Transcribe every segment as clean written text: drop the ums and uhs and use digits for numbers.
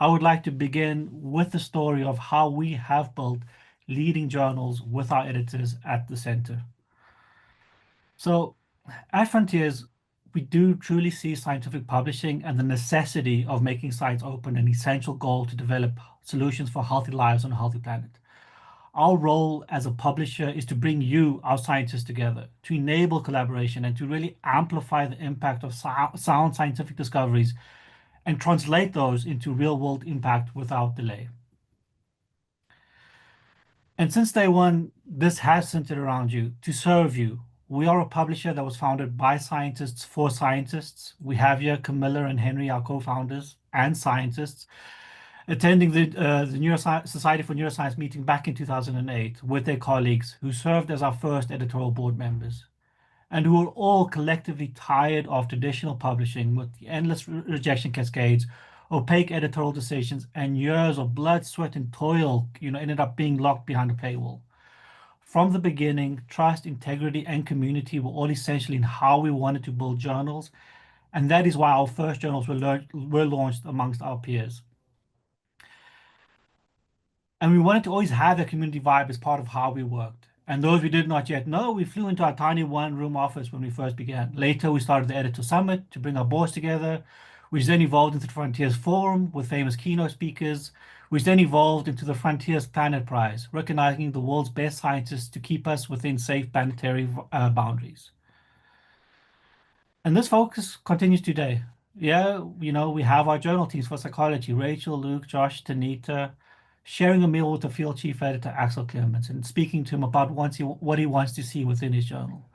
I would like to begin with the story of how we have built leading journals with our editors at the center. So, at Frontiers, we do truly see scientific publishing and the necessity of making science open an essential goal to develop solutions for healthy lives on a healthy planet. Our role as a publisher is to bring you, our scientists, together, to enable collaboration and to really amplify the impact of sound scientific discoveries and translate those into real-world impact without delay. And since day one, this has centered around you, to serve you. We are a publisher that was founded by scientists for scientists. We have here Camilla and Henry, our co-founders and scientists, attending the Society for Neuroscience meeting back in 2008 with their colleagues who served as our first editorial board members, and who were all collectively tired of traditional publishing with the endless rejection cascades, opaque editorial decisions, and years of blood, sweat, and toil, ended up being locked behind a paywall. From the beginning, trust, integrity, and community were all essential in how we wanted to build journals, and that is why our first journals were launched amongst our peers. And we wanted to always have that community vibe as part of how we worked. And those we did not yet know, we flew into our tiny one-room office when we first began. Later, we started the Editor Summit to bring our boards together, which then evolved into the Frontiers Forum with famous keynote speakers, which then evolved into the Frontiers Planet Prize, recognizing the world's best scientists to keep us within safe planetary boundaries. And this focus continues today. Yeah, we have our journal teams for psychology, Rachel, Luke, Josh, Tanita, sharing a meal with the field chief editor, Axel Clements, and speaking to him about what he wants to see within his journal.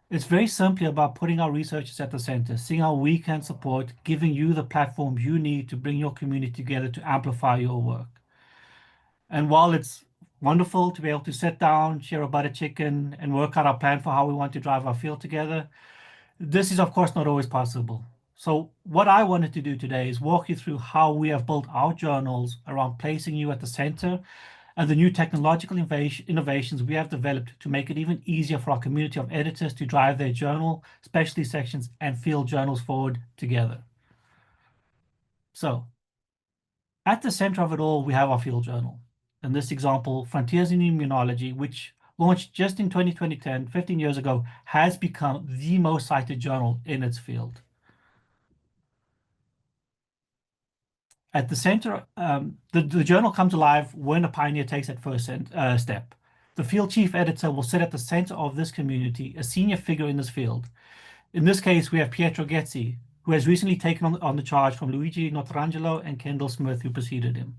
It's very simply about putting our researchers at the center, seeing how we can support, giving you the platform you need to bring your community together to amplify your work. And while it's wonderful to be able to sit down, share a butter chicken, and work out our plan for how we want to drive our field together, this is, of course, not always possible. So what I wanted to do today is walk you through how we have built our journals around placing you at the center and the new technological innovations we have developed to make it even easier for our community of editors to drive their journal, specialty sections, and field journals forward together. So at the center of it all, we have our field journal. In this example, Frontiers in Immunology, which launched just in 2010, 15 years ago, has become the most cited journal in its field. At the center, the journal comes alive when a pioneer takes that first step. The field chief editor will sit at the center of this community, a senior figure in this field. In this case, we have Pietro Gezzi, who has recently taken on the charge from Luigi Notarangelo and Kendall Smith, who preceded him.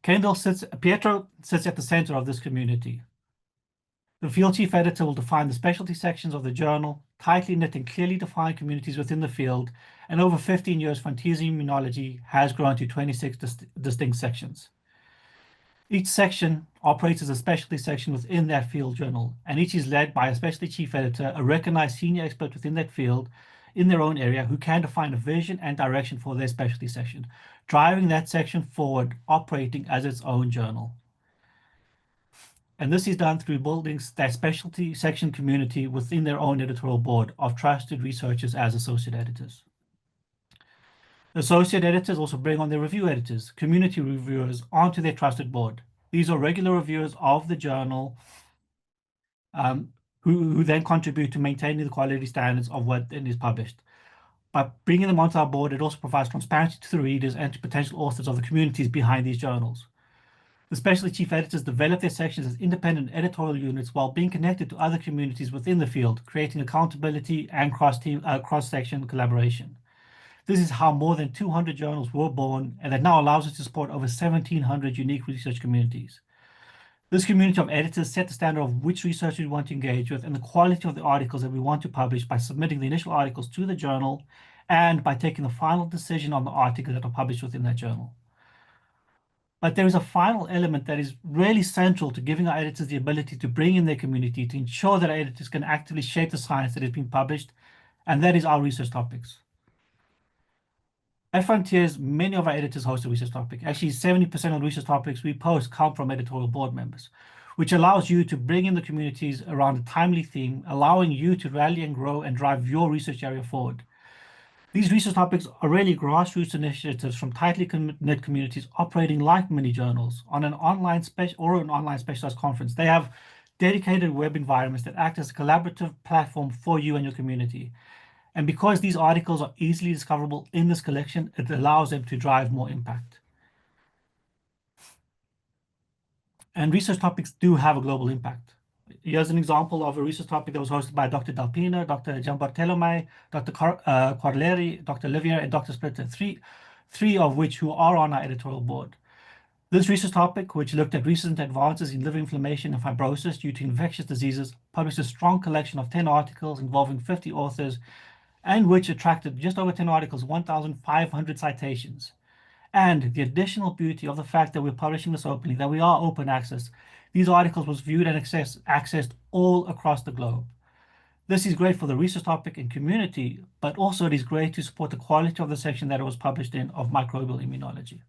Pietro sits at the center of this community. The field chief editor will define the specialty sections of the journal, tightly knit and clearly defined communities within the field, and over 15 years, Frontiers in Immunology has grown to 26 distinct sections. Each section operates as a specialty section within that field journal, and each is led by a specialty chief editor, a recognized senior expert within that field in their own area who can define a vision and direction for their specialty section, driving that section forward, operating as its own journal. And this is done through building that specialty section community within their own editorial board of trusted researchers as associate editors. Associate editors also bring on their review editors, community reviewers, onto their trusted board. These are regular reviewers of the journal who then contribute to maintaining the quality standards of what is published. By bringing them onto our board, it also provides transparency to the readers and to potential authors of the communities behind these journals. The specialty chief editors develop their sections as independent editorial units while being connected to other communities within the field, creating accountability and cross-section collaboration. This is how more than 200 journals were born, and that now allows us to support over 1,700 unique research communities. This community of editors set the standard of which research we want to engage with and the quality of the articles that we want to publish by submitting the initial articles to the journal and by taking the final decision on the articles that are published within that journal. But there is a final element that is really central to giving our editors the ability to bring in their community to ensure that our editors can actively shape the science that is being published, and that is our research topics. At Frontiers, many of our editors host a research topic. Actually, 70% of the research topics we post come from editorial board members, which allows you to bring in the communities around a timely theme, allowing you to rally and grow and drive your research area forward. These research topics are really grassroots initiatives from tightly knit communities operating like mini journals on an online specialized conference. They have dedicated web environments that act as a collaborative platform for you and your community. And because these articles are easily discoverable in this collection, it allows them to drive more impact. And research topics do have a global impact. Here's an example of a research topic that was hosted by Dr. Dalpina, Dr. Gianbartolomei, Dr. Corleri, Dr. Livier, and Dr. Splitter, three of which who are on our editorial board. This research topic, which looked at recent advances in liver inflammation and fibrosis due to infectious diseases, published a strong collection of 10 articles involving 50 authors, and which attracted just over 10 articles, 1,500 citations. And the additional beauty of the fact that we're publishing this openly, that we are open access, these articles was viewed and accessed all across the globe. This is great for the research topic and community, but also it is great to support the quality of the section that it was published in of microbial immunology.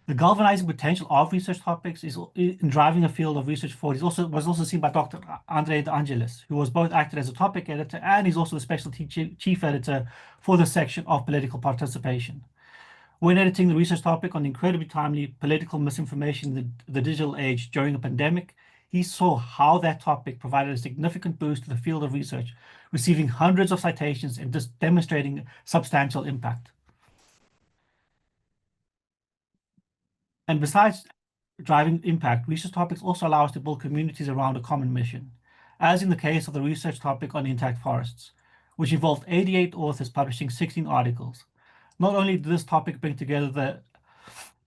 The galvanizing potential of research topics is in driving a field of research forward. Was also seen by Dr. Andre De Angelis, who was both acted as a topic editor and he's also the specialty chief editor for the section of political participation. When editing the research topic on the incredibly timely political misinformation in the digital age during a pandemic, he saw how that topic provided a significant boost to the field of research, receiving hundreds of citations and just demonstrating substantial impact. And besides driving impact, research topics also allow us to build communities around a common mission, as in the case of the research topic on intact forests, which involved 88 authors publishing 16 articles. Not only did this topic bring together the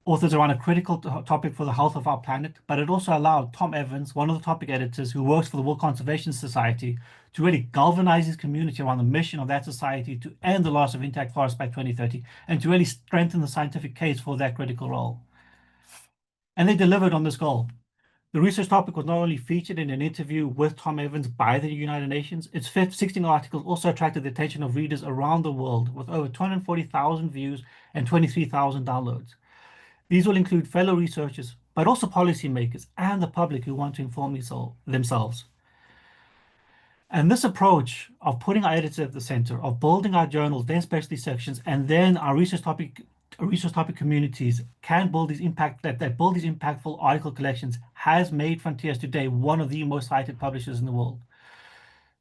authors around a critical topic for the health of our planet, but it also allowed Tom Evans, one of the topic editors who works for the World Conservation Society, to really galvanize his community around the mission of that society to end the loss of intact forests by 2030 and to really strengthen the scientific case for that critical role. And they delivered on this goal. The research topic was not only featured in an interview with Tom Evans by the United Nations, its 16 articles also attracted the attention of readers around the world with over 240,000 views and 23,000 downloads. These will include fellow researchers, but also policymakers and the public who want to inform themselves. And this approach of putting our editors at the center, of building our journals, then specialty sections, and then our research topic communities can build these impactful article collections has made Frontiers today one of the most cited publishers in the world.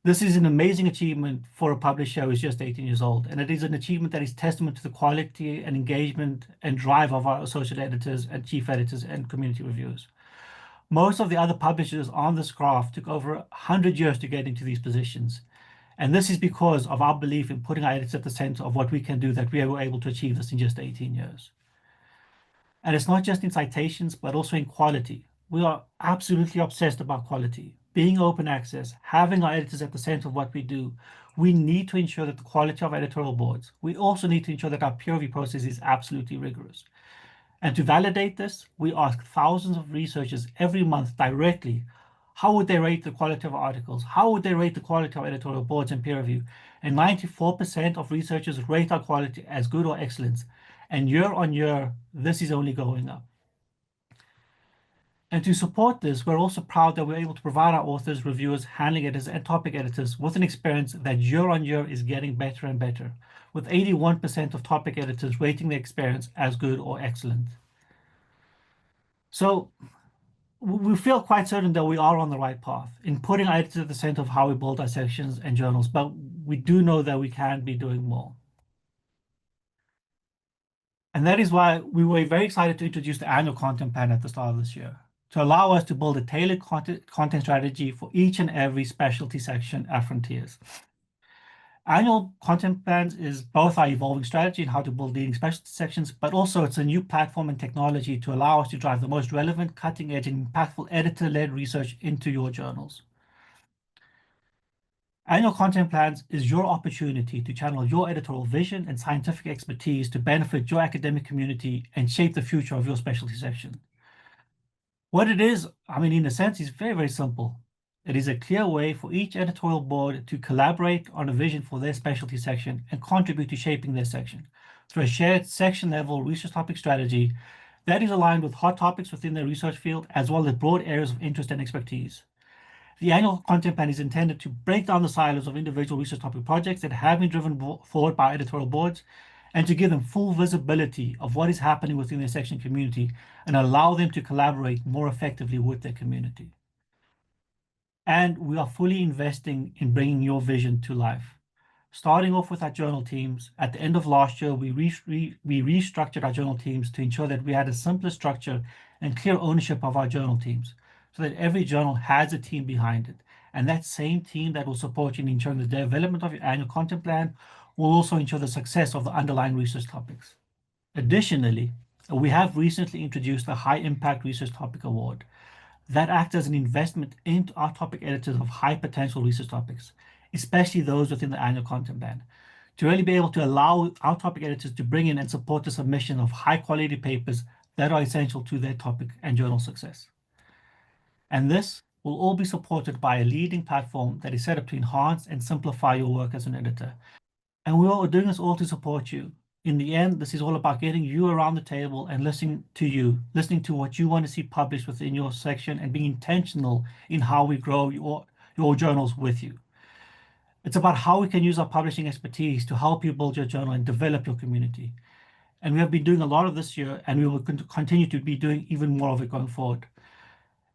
This is an amazing achievement for a publisher who is just 18 years old, and it is an achievement that is testament to the quality and engagement and drive of our associate editors and chief editors and community reviewers. Most of the other publishers on this graph took over 100 years to get into these positions. And this is because of our belief in putting our editors at the center of what we can do, that we were able to achieve this in just 18 years. And it's not just in citations, but also in quality. We are absolutely obsessed about quality. Being open access, having our editors at the center of what we do, we need to ensure that the quality of editorial boards, we also need to ensure that our peer review process is absolutely rigorous. And to validate this, we ask thousands of researchers every month directly, how would they rate the quality of articles? How would they rate the quality of editorial boards and peer review? And 94% of researchers rate our quality as good or excellent. And year on year, this is only going up. And to support this, we're also proud that we're able to provide our authors, reviewers, handling editors, and topic editors with an experience that year on year is getting better and better, with 81% of topic editors rating the experience as good or excellent. So we feel quite certain that we are on the right path in putting our editors at the center of how we build our sections and journals, but we do know that we can be doing more. And that is why we were very excited to introduce the annual content plan at the start of this year, to allow us to build a tailored content strategy for each and every specialty section at Frontiers. Annual content plans is both our evolving strategy and how to build leading specialty sections, but also it's a new platform and technology to allow us to drive the most relevant, cutting edge, and impactful editor-led research into your journals. Annual content plans is your opportunity to channel your editorial vision and scientific expertise to benefit your academic community and shape the future of your specialty section. What it is, I mean, in a sense, is very, very simple. It is a clear way for each editorial board to collaborate on a vision for their specialty section and contribute to shaping their section through a shared section-level research topic strategy that is aligned with hot topics within their research field, as well as broad areas of interest and expertise. The annual content plan is intended to break down the silos of individual research topic projects that have been driven forward by editorial boards and to give them full visibility of what is happening within their section community and allow them to collaborate more effectively with their community. And we are fully investing in bringing your vision to life. Starting off with our journal teams, at the end of last year, we restructured our journal teams to ensure that we had a simpler structure and clear ownership of our journal teams so that every journal has a team behind it. And that same team that will support you in ensuring the development of your annual content plan will also ensure the success of the underlying research topics. Additionally, we have recently introduced a high impact research topic award that acts as an investment into our topic editors of high potential research topics, especially those within the annual content plan, to really be able to allow our topic editors to bring in and support the submission of high quality papers that are essential to their topic and journal success. And this will all be supported by a leading platform that is set up to enhance and simplify your work as an editor. And we are doing this all to support you. In the end, this is all about getting you around the table and listening to you, listening to what you want to see published within your section and being intentional in how we grow your journals with you. It's about how we can use our publishing expertise to help you build your journal and develop your community. And we have been doing a lot of this year, and we will continue to be doing even more of it going forward.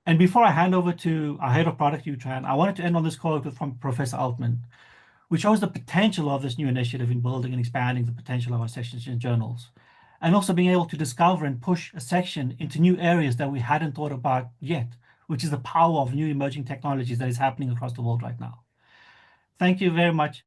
And before I hand over to our head of product, Utran, I wanted to end on this quote from Professor Altman, which shows the potential of this new initiative in building and expanding the potential of our sections and journals, and also being able to discover and push a section into new areas that we hadn't thought about yet, which is the power of new emerging technologies that is happening across the world right now. Thank you very much.